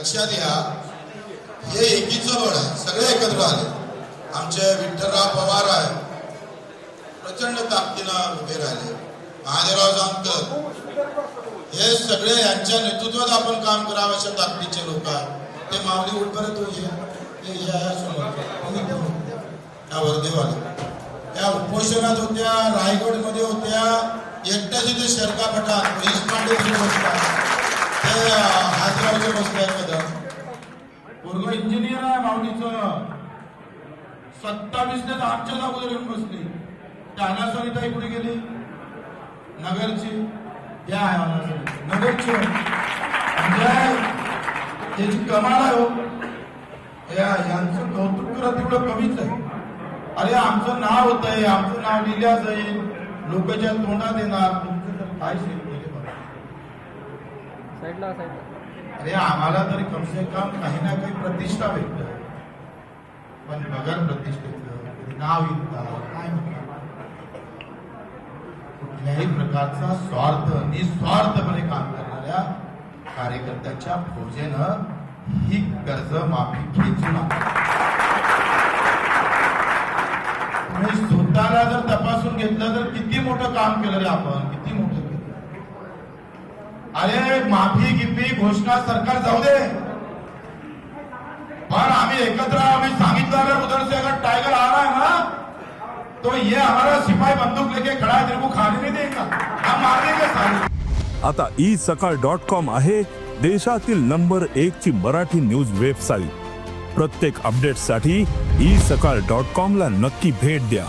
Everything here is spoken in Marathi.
लक्षात घ्या, हे एकीचं बळ आहे, सगळे एकत्र आले. आमचे विठ्ठलराव पवार आहे, प्रचंड ताकदीनं उभे राहिले. महादेवराव जानकर, हे सगळे यांच्या नेतृत्वात आपण काम करावं अशा ताकदीचे लोक आहेत. ते माऊली उठपर्यंत त्या वर्धेवाले त्या उपोषणात होत्या, रायगडमध्ये होत्या, एकट्या तिथे शरका पठाण पोलीस पांडे बसतात, ते हातगावचे बसतात. पूर्व इंजिनियर आहे माऊलीचं, 27 ने आमच्या अगोदर येऊन बसली. त्या अनासरिताई कुठे गेली? नगरची, त्या आहे नगरची. म्हणजे त्याची कमाल आहे हो. यांचं कौतुक करत तेवढं कमीच आहे. अरे आमचं नाव होत आहे, आमचं नाव लिहिल्या जाईल, लोकांच्या तोंडात येणार, तुमचं काय अरे आम्हाला तरी कमसे कम काही ना काही प्रतिष्ठा भेटत, पण बगर प्रतिष्ठेचं नाव काय कुठल्याही प्रकारचा स्वार्थ निस्वार्थपणे काम करणाऱ्या कार्यकर्त्याच्या फौजेनं ही कर्ज माफी खेचून तुम्ही स्वतःला जर तपासून घेतलं तर किती मोठं काम केलं रे आपण, किती मोठं केलं. अरे माफी गिफी घोषणा सरकार जाऊ दे, पण आम्ही एकत्र आम्ही सांगितलं अगर उधर से अगर टाइगर आ रहा है ना तो ये हमारा सिपाही बंदूक लेके खड़ा है, तेरे को खाने नहीं देगा, हम मार देंगे साले. आता isakal.com आहे देशातील नंबर 1 ची मराठी न्यूज वेबसाईट. प्रत्येक अपडेटसाठी isakal.com ला नक्की भेट द्या.